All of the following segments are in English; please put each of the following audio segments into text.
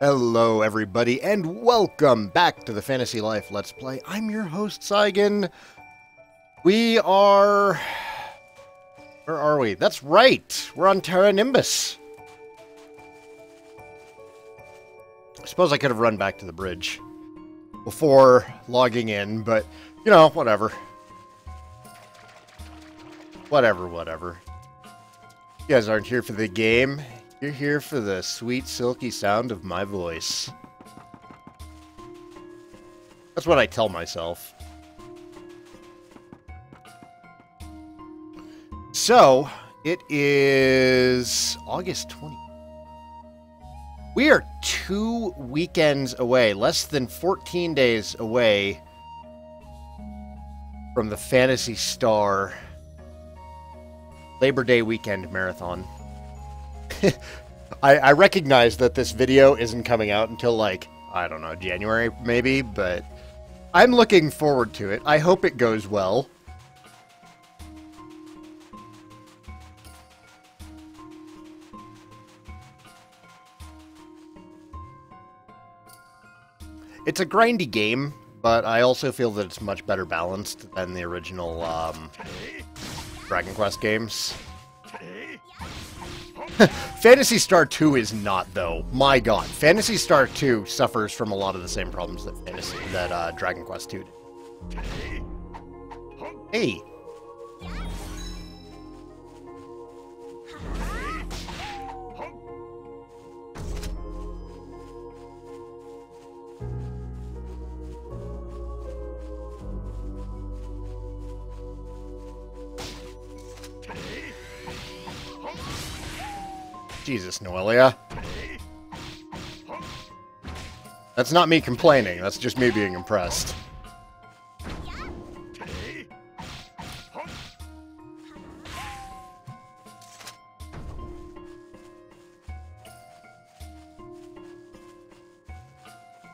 Hello everybody and welcome back to the Fantasy Life Let's Play. I'm your host Saigan. We are... Where are we? That's right! We're on Terra Nimbus. I suppose I could have run back to the bridge before logging in, but, you know, whatever. Whatever. You guys aren't here for the game. You're here for the sweet, silky sound of my voice. That's what I tell myself. So, it is August 20th. We are 2 weekends away, less than 14 days away from the Phantasy Star Labor Day weekend marathon. I recognize that this video isn't coming out until, like, I don't know, January maybe, but I'm looking forward to it. I hope it goes well. It's a grindy game, but I also feel that it's much better balanced than the original Dragon Quest games. Phantasy Star 2 is not, though. My god. Phantasy Star 2 suffers from a lot of the same problems that Dragon Quest 2 did. Hey! Jesus, Noelia. That's not me complaining, that's just me being impressed.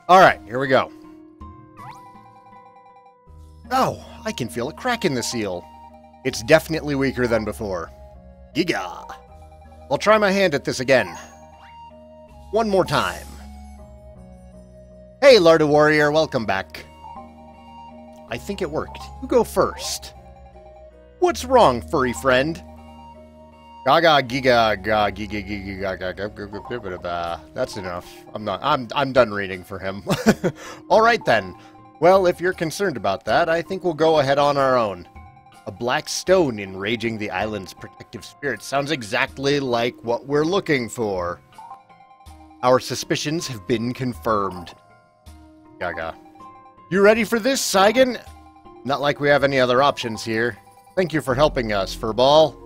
Alright, here we go. Oh, I can feel a crack in the seal. It's definitely weaker than before. Giga! I'll try my hand at this again. One more time. Hey, Lord of Warrior, welcome back. I think it worked. You go first. What's wrong, furry friend? Gaga giga ga giga giga ga ga. That's enough. I'm done reading for him. All right then. Well, if you're concerned about that, I think we'll go ahead on our own. A black stone enraging the island's protective spirit sounds exactly like what we're looking for. Our suspicions have been confirmed. Gaga. You ready for this, Saigan? Not like we have any other options here. Thank you for helping us, Furball.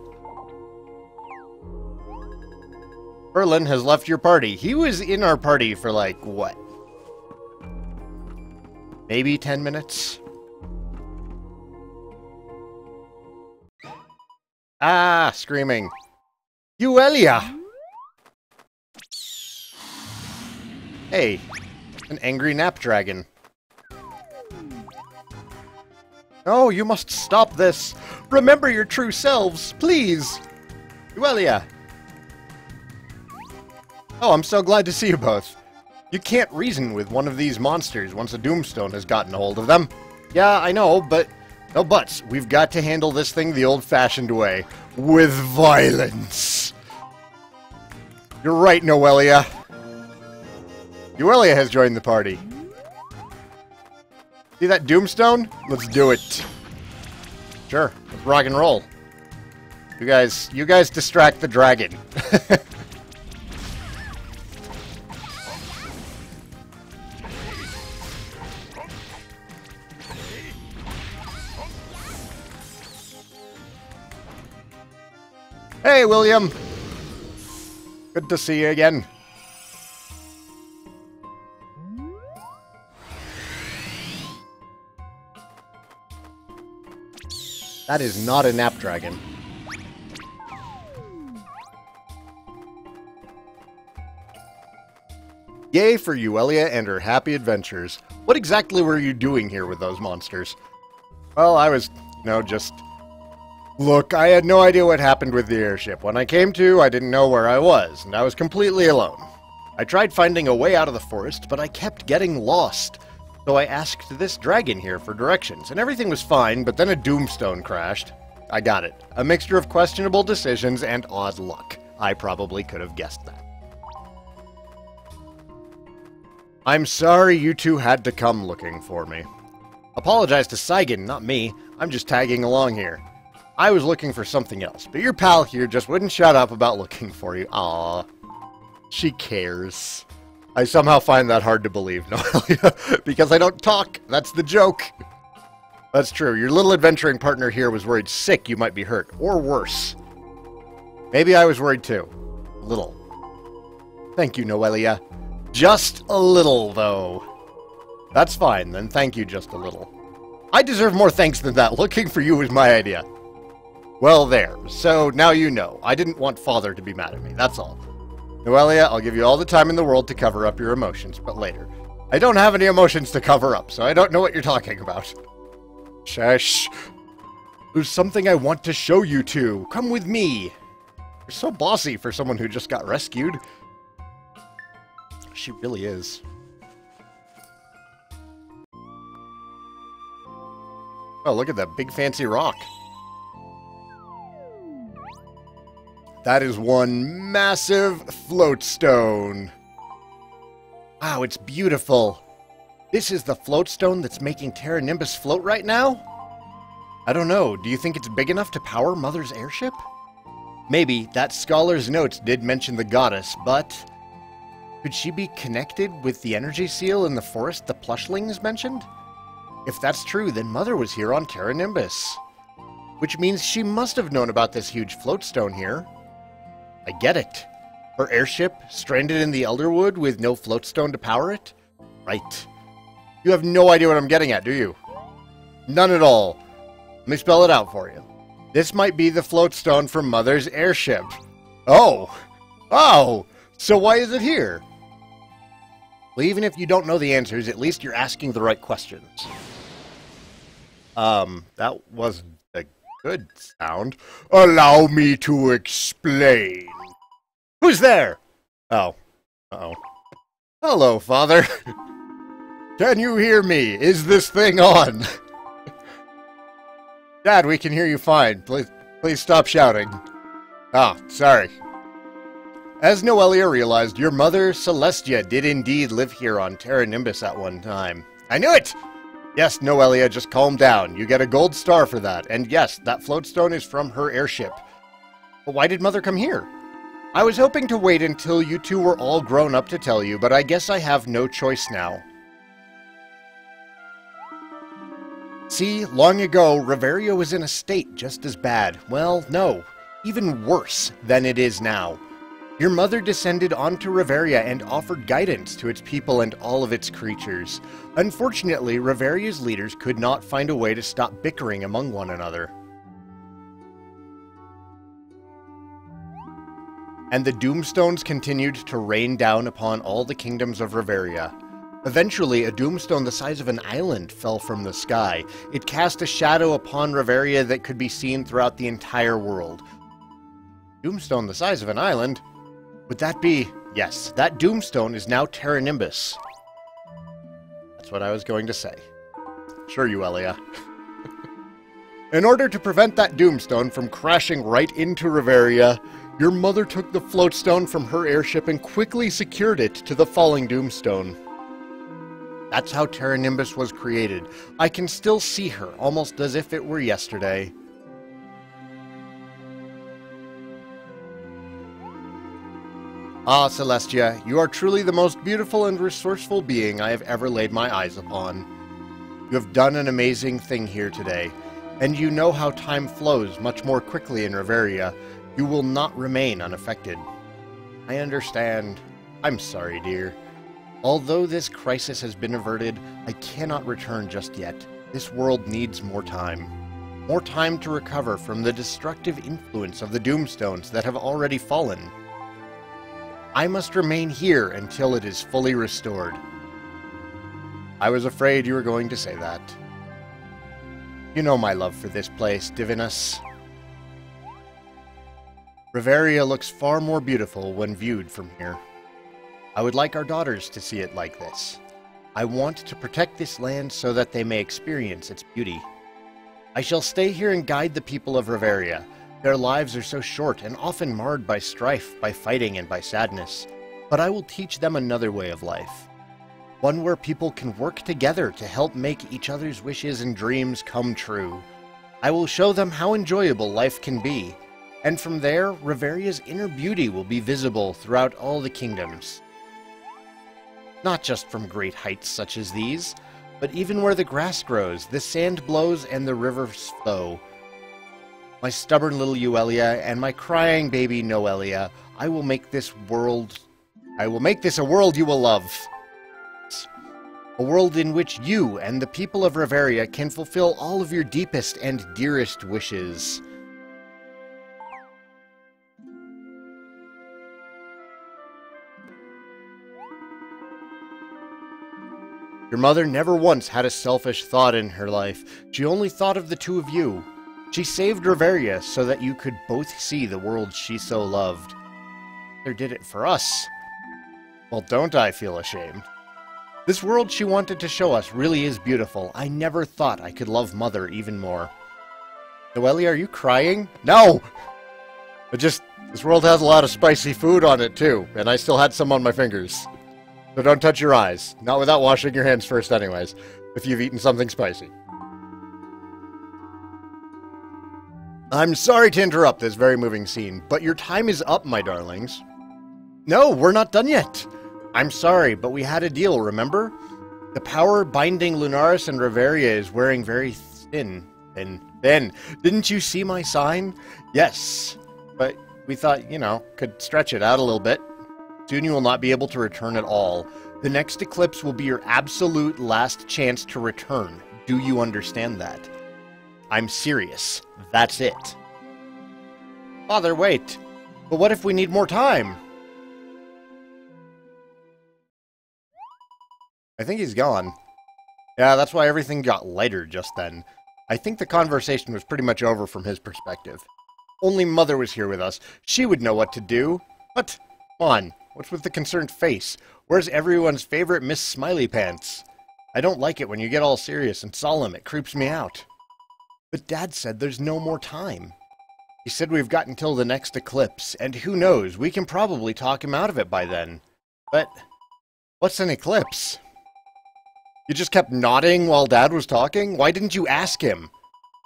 Berlin has left your party. He was in our party for, like, what? Maybe 10 minutes? Ah, screaming. Uelia! Hey, an angry nap dragon. Oh, you must stop this. Remember your true selves, please. Uelia. Oh, I'm so glad to see you both. You can't reason with one of these monsters once a Doomstone has gotten a hold of them. Yeah, I know, but... No buts. We've got to handle this thing the old-fashioned way. With violence. You're right, Noelia. Uelia has joined the party. See that Doomstone? Let's do it. Sure. Let's rock and roll. You guys distract the dragon. Hey, William! Good to see you again. That is not a nap dragon. Yay for Uelia and her happy adventures. What exactly were you doing here with those monsters? Well, I was, just... Look, I had no idea what happened with the airship. When I came to, I didn't know where I was, and I was completely alone. I tried finding a way out of the forest, but I kept getting lost. So I asked this dragon here for directions, and everything was fine, but then a doomstone crashed. I got it. A mixture of questionable decisions and odd luck. I probably could have guessed that. I'm sorry you two had to come looking for me. Apologize to Saigan, not me. I'm just tagging along here. I was looking for something else, but your pal here just wouldn't shut up about looking for you. Aww. She cares. I somehow find that hard to believe, Noelia, because I don't talk. That's the joke. That's true. Your little adventuring partner here was worried sick you might be hurt, or worse. Maybe I was worried too. A little. Thank you, Noelia. Just a little, though. That's fine, then thank you just a little. I deserve more thanks than that. Looking for you was my idea. Well, there. So, now you know. I didn't want Father to be mad at me, that's all. Noelia, I'll give you all the time in the world to cover up your emotions, but later. I don't have any emotions to cover up, so I don't know what you're talking about. Shush. There's something I want to show you two. Come with me. You're so bossy for someone who just got rescued. She really is. Oh, look at that big fancy rock. That is one massive float stone. Wow, it's beautiful. This is the float stone that's making Terra Nimbus float right now? I don't know. Do you think it's big enough to power Mother's airship? Maybe. That scholar's notes did mention the goddess, but could she be connected with the energy seal in the forest the plushlings mentioned? If that's true, then Mother was here on Terra Nimbus. Which means she must have known about this huge float stone here. I get it. Her airship, stranded in the Elderwood with no floatstone to power it? Right. You have no idea what I'm getting at, do you? None at all. Let me spell it out for you. This might be the floatstone from Mother's airship. Oh! Oh! So why is it here? Well, even if you don't know the answers, at least you're asking the right questions. That wasn't a good sound. Allow me to explain. Who's there? Oh. Uh-oh. Hello, Father. Can you hear me? Is this thing on? Dad, we can hear you fine. Please stop shouting. Ah, sorry. As Noelia realized, your mother, Celestia, did indeed live here on Terra Nimbus at one time. I knew it! Yes, Noelia, just calm down. You get a gold star for that. And yes, that floatstone is from her airship. But why did Mother come here? I was hoping to wait until you two were all grown up to tell you, but I guess I have no choice now. See, long ago, Reveria was in a state just as bad. Well, no, even worse than it is now. Your mother descended onto Reveria and offered guidance to its people and all of its creatures. Unfortunately, Reveria's leaders could not find a way to stop bickering among one another. And the Doomstones continued to rain down upon all the kingdoms of Reveria. Eventually, a Doomstone the size of an island fell from the sky. It cast a shadow upon Reveria that could be seen throughout the entire world. Doomstone the size of an island? Would that be... Yes, that Doomstone is now Terra Nimbus. That's what I was going to say. Sure, you, Elia. In order to prevent that Doomstone from crashing right into Reveria, your mother took the floatstone from her airship and quickly secured it to the falling Doomstone. That's how Terra Nimbus was created. I can still see her, almost as if it were yesterday. Ah, Celestia, you are truly the most beautiful and resourceful being I have ever laid my eyes upon. You have done an amazing thing here today, and you know how time flows much more quickly in Reveria. You will not remain unaffected. I understand. I'm sorry, dear. Although this crisis has been averted, I cannot return just yet. This world needs more time. More time to recover from the destructive influence of the Doomstones that have already fallen. I must remain here until it is fully restored. I was afraid you were going to say that. You know my love for this place, Divinus. Reveria looks far more beautiful when viewed from here. I would like our daughters to see it like this. I want to protect this land so that they may experience its beauty. I shall stay here and guide the people of Riveria. Their lives are so short and often marred by strife, by fighting, and by sadness. But I will teach them another way of life. One where people can work together to help make each other's wishes and dreams come true. I will show them how enjoyable life can be. And from there, Riveria's inner beauty will be visible throughout all the kingdoms. Not just from great heights such as these, but even where the grass grows, the sand blows, and the rivers flow. My stubborn little Euelia and my crying baby Noelia, I will make this a world you will love. A world in which you and the people of Riveria can fulfill all of your deepest and dearest wishes. Your mother never once had a selfish thought in her life. She only thought of the two of you. She saved Riveria so that you could both see the world she so loved. Mother did it for us. Well, don't I feel ashamed? This world she wanted to show us really is beautiful. I never thought I could love Mother even more. Noelia, are you crying? No! This world has a lot of spicy food on it too, and I still had some on my fingers. So don't touch your eyes. Not without washing your hands first anyways, if you've eaten something spicy. I'm sorry to interrupt this very moving scene, but your time is up, my darlings. No, we're not done yet. I'm sorry, but we had a deal, remember? The power binding Lunaris and Riveria is wearing very thin. Didn't you see my sign? Yes, but we thought, could stretch it out a little bit. Soon you will not be able to return at all. The next eclipse will be your absolute last chance to return. Do you understand that? I'm serious. That's it. Father, wait. But what if we need more time? I think he's gone. Yeah, that's why everything got lighter just then. I think the conversation was pretty much over from his perspective. Only Mother was here with us. She would know what to do. But, come on. What's with the concerned face? Where's everyone's favorite Miss Smiley Pants? I don't like it when you get all serious and solemn. It creeps me out. But Dad said there's no more time. He said we've got until the next eclipse, and who knows, we can probably talk him out of it by then. But, what's an eclipse? You just kept nodding while Dad was talking? Why didn't you ask him?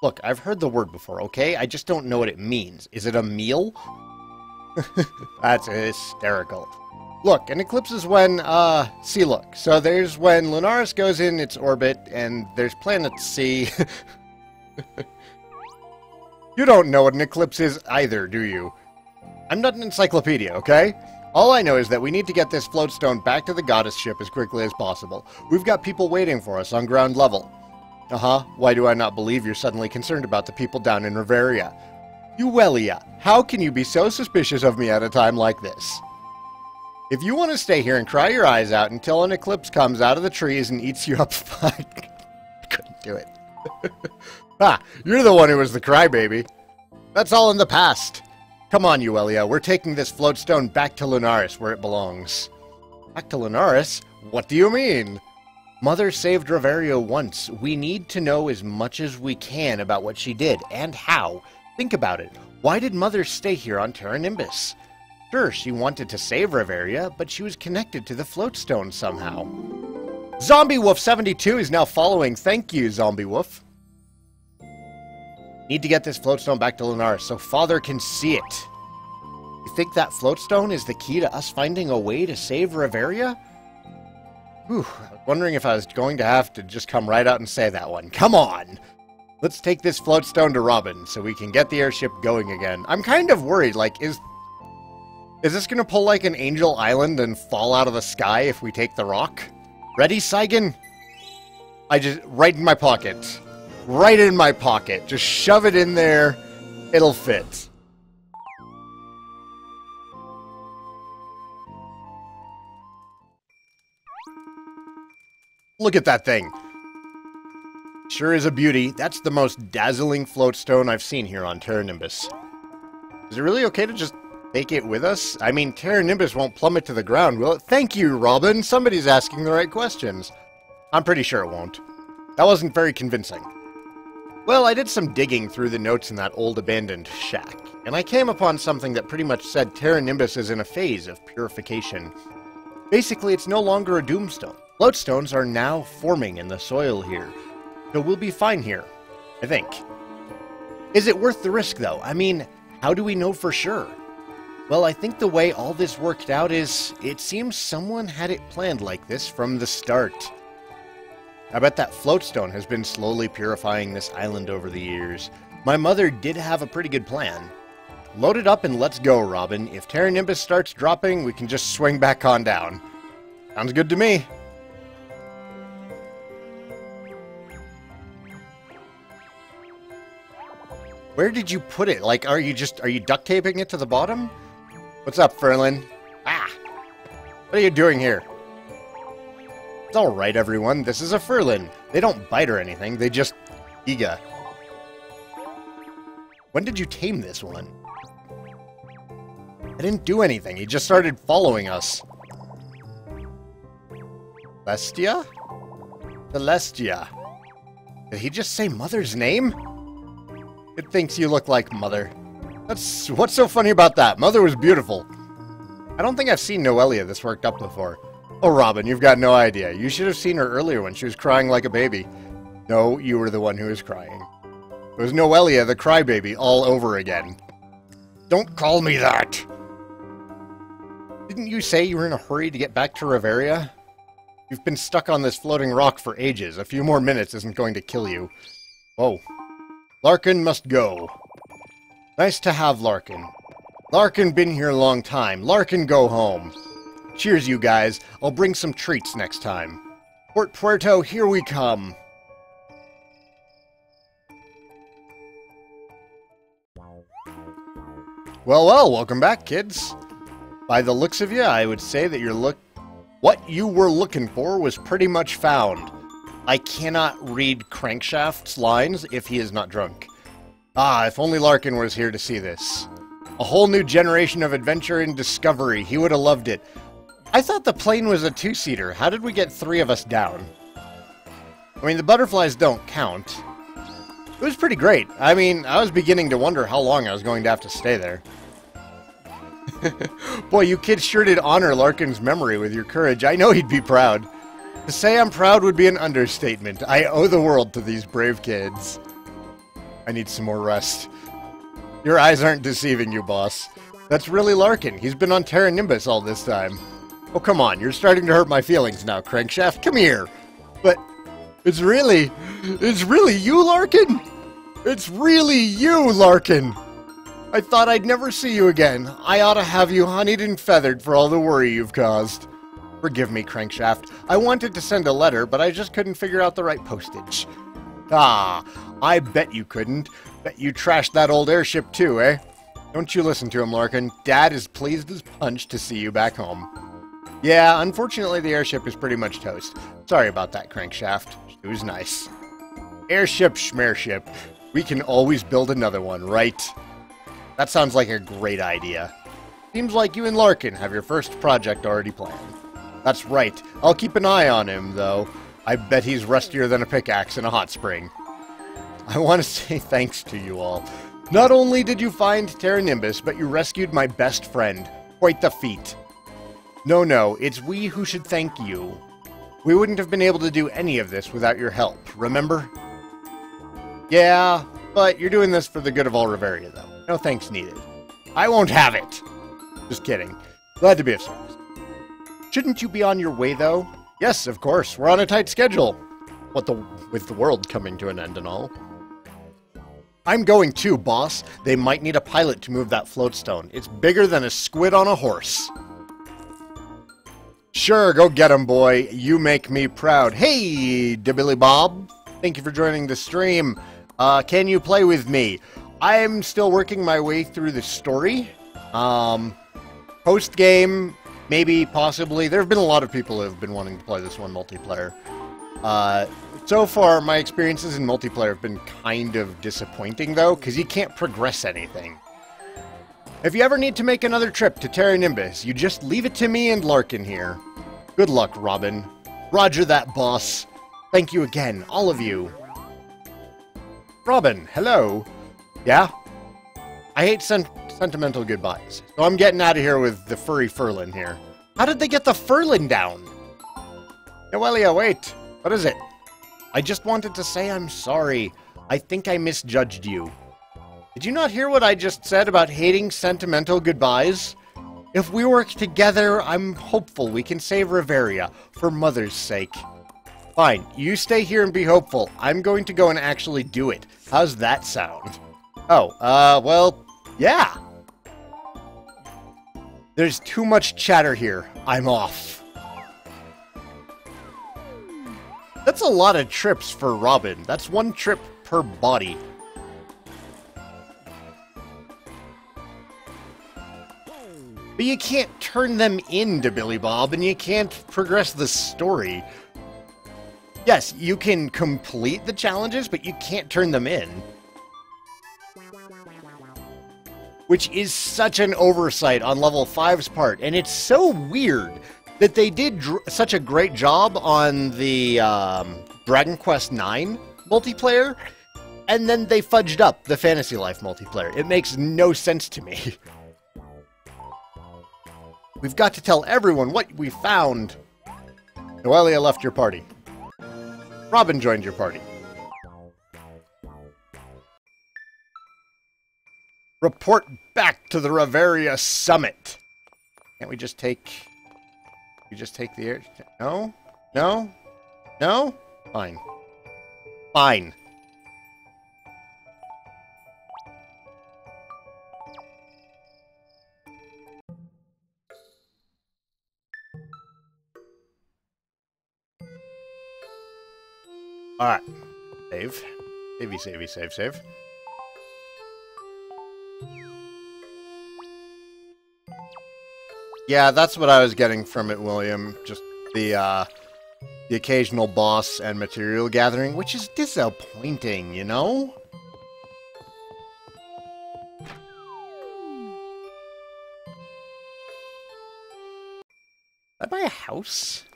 Look, I've heard the word before, okay? I just don't know what it means. Is it a meal? That's hysterical. Look, an eclipse is when, see, look. So there's when Lunaris goes in its orbit, and there's planet C. You don't know what an eclipse is either, do you? I'm not an encyclopedia, okay? All I know is that we need to get this floatstone back to the goddess ship as quickly as possible. We've got people waiting for us on ground level. Uh-huh. Why do I not believe you're suddenly concerned about the people down in Riveria? Euelia, how can you be so suspicious of me at a time like this? If you want to stay here and cry your eyes out until an eclipse comes out of the trees and eats you up, I couldn't do it. You're the one who was the crybaby. That's all in the past. Come on, Euelia, we're taking this floatstone back to Lunaris where it belongs. Back to Lunaris? What do you mean? Mother saved Riveria once. We need to know as much as we can about what she did and how. Think about it. Why did Mother stay here on Terra Nimbus? Sure, she wanted to save Riveria, but she was connected to the floatstone somehow. Zombie Wolf 72 is now following. Thank you, Zombie Wolf. Need to get this floatstone back to Lunaris so Father can see it. You think that floatstone is the key to us finding a way to save Riveria? Whew, I was wondering if I was going to have to just come right out and say that one. Come on! Let's take this floatstone to Robin so we can get the airship going again. I'm kind of worried, like, is this going to pull like an Angel Island and fall out of the sky if we take the rock? Ready, Saigan? Right in my pocket. Right in my pocket. Just shove it in there. It'll fit. Look at that thing. Sure is a beauty. That's the most dazzling floatstone I've seen here on Terra Nimbus. Is it really okay to just take it with us? I mean, Terra Nimbus won't plummet to the ground, will it? Thank you, Robin. Somebody's asking the right questions. I'm pretty sure it won't. That wasn't very convincing. Well, I did some digging through the notes in that old abandoned shack, and I came upon something that pretty much said Terra Nimbus is in a phase of purification. Basically, it's no longer a doomstone. Floatstones are now forming in the soil here, so we'll be fine here, I think. Is it worth the risk, though? I mean, how do we know for sure? Well, I think the way all this worked out is, it seems someone had it planned like this from the start. I bet that floatstone has been slowly purifying this island over the years. My mother did have a pretty good plan. Load it up and let's go, Robin. If Terra Nimbus starts dropping, we can just swing back on down. Sounds good to me. Where did you put it? Like, are you duct taping it to the bottom? What's up, Ferlin? Ah! What are you doing here? It's alright, everyone. This is a Ferlin. They don't bite or anything. They just... Giga. When did you tame this one? I didn't do anything. He just started following us. Celestia? Celestia. Did he just say Mother's name? It thinks you look like Mother. What's so funny about that? Mother was beautiful. I don't think I've seen Noelia this worked up before. Oh, Robin, you've got no idea. You should have seen her earlier when she was crying like a baby. No, you were the one who was crying. It was Noelia, the crybaby, all over again. Don't call me that! Didn't you say you were in a hurry to get back to Riveria? You've been stuck on this floating rock for ages. A few more minutes isn't going to kill you. Whoa. Larkin must go. Nice to have Larkin. Larkin been here a long time. Larkin go home. Cheers, you guys. I'll bring some treats next time. Port Puerto, here we come. Well, welcome back, kids. By the looks of you, I would say that what you were looking for was pretty much found. I cannot read Crankshaft's lines if he is not drunk. Ah, if only Larkin was here to see this. A whole new generation of adventure and discovery. He would have loved it. I thought the plane was a two-seater. How did we get 3 of us down? I mean, the butterflies don't count. It was pretty great. I mean, I was beginning to wonder how long I was going to have to stay there. Boy, you kids sure did honor Larkin's memory with your courage. I know he'd be proud. To say I'm proud would be an understatement. I owe the world to these brave kids. I need some more rest. Your eyes aren't deceiving you, boss. That's really Larkin. He's been on Terra Nimbus all this time. Oh, come on. You're starting to hurt my feelings now, Crankshaft. Come here. But it's really you, Larkin? It's really you, Larkin. I thought I'd never see you again. I ought to have you honeyed and feathered for all the worry you've caused. Forgive me, Crankshaft. I wanted to send a letter, but I just couldn't figure out the right postage. Ah, I bet you couldn't. Bet you trashed that old airship too, eh? Don't you listen to him, Larkin. Dad is pleased as punch to see you back home. Yeah, unfortunately the airship is pretty much toast. Sorry about that, Crankshaft. It was nice. Airship schmearship. We can always build another one, right? That sounds like a great idea. Seems like you and Larkin have your first project already planned. That's right. I'll keep an eye on him, though. I bet he's rustier than a pickaxe in a hot spring. I want to say thanks to you all. Not only did you find Terra Nimbus, but you rescued my best friend. Quite the feat. No, it's we who should thank you. We wouldn't have been able to do any of this without your help, remember? Yeah, but you're doing this for the good of all Riveria, though. No thanks needed. I won't have it! Just kidding. Glad to be of service. Shouldn't you be on your way, though? Yes, of course. We're on a tight schedule. With the world coming to an end and all. I'm going too, boss. They might need a pilot to move that floatstone. It's bigger than a squid on a horse. Sure, go get him, boy. You make me proud. Hey, Billy Bob. Thank you for joining the stream. Can you play with me? I'm still working my way through the story. Post-game, maybe, possibly. There have been a lot of people who have been wanting to play this one multiplayer. So far, my experiences in multiplayer have been kind of disappointing, though, because you can't progress anything. If you ever need to make another trip to Terra Nimbus, you just leave it to me and Larkin here. Good luck, Robin. Roger that, boss. Thank you again, all of you. Robin, hello. Yeah? I hate sentimental goodbyes, so I'm getting out of here with the furry Furlin here. How did they get the Furlin down? Noelia, wait. What is it? I just wanted to say I'm sorry. I think I misjudged you. Did you not hear what I just said about hating sentimental goodbyes? If we work together, I'm hopeful we can save Riveria, for Mother's sake. Fine, you stay here and be hopeful. I'm going to go and actually do it. How's that sound? Oh, well, yeah. There's too much chatter here. I'm off. That's a lot of trips for Robin. That's one trip per body. But you can't turn them into Billy Bob, and you can't progress the story. Yes, you can complete the challenges, but you can't turn them in. Which is such an oversight on level 5's part, and it's so weird that they did such a great job on the Dragon Quest 9 multiplayer, and then they fudged up the Fantasy Life multiplayer. It makes no sense to me. We've got to tell everyone what we found. Noelia left your party. Robin joined your party. Report back to the Riveria Summit. Can't we just take... We just take the air... No? No? No? Fine. Fine. Alright. Save. Save. Yeah, that's what I was getting from it, William. Just the occasional boss and material gathering, which is disappointing, you know? Did I buy a house?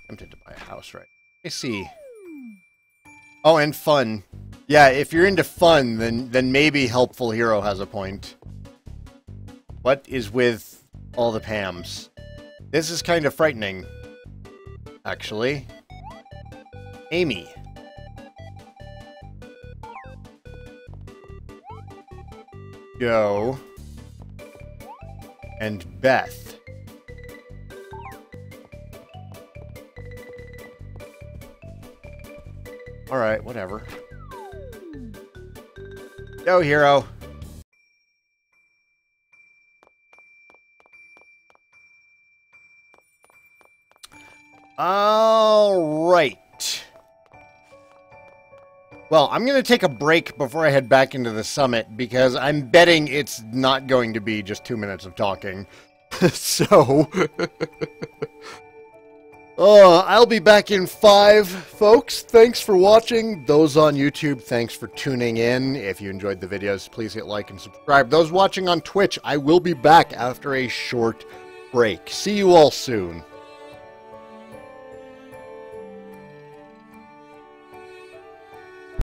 I'm tempted to buy a house, right? I see. Oh, and fun. Yeah, if you're into fun, then maybe Helpful Hero has a point. What is with all the Pams? This is kind of frightening, actually. Amy. Joe. And Beth. Alright, whatever. Go, hero. Alright. Well, I'm going to take a break before I head back into the summit, because I'm betting it's not going to be just 2 minutes of talking. So... I'll be back in 5, folks. Thanks for watching. Those on YouTube, thanks for tuning in. If you enjoyed the videos, please hit like and subscribe. Those watching on Twitch, I will be back after a short break. See you all soon.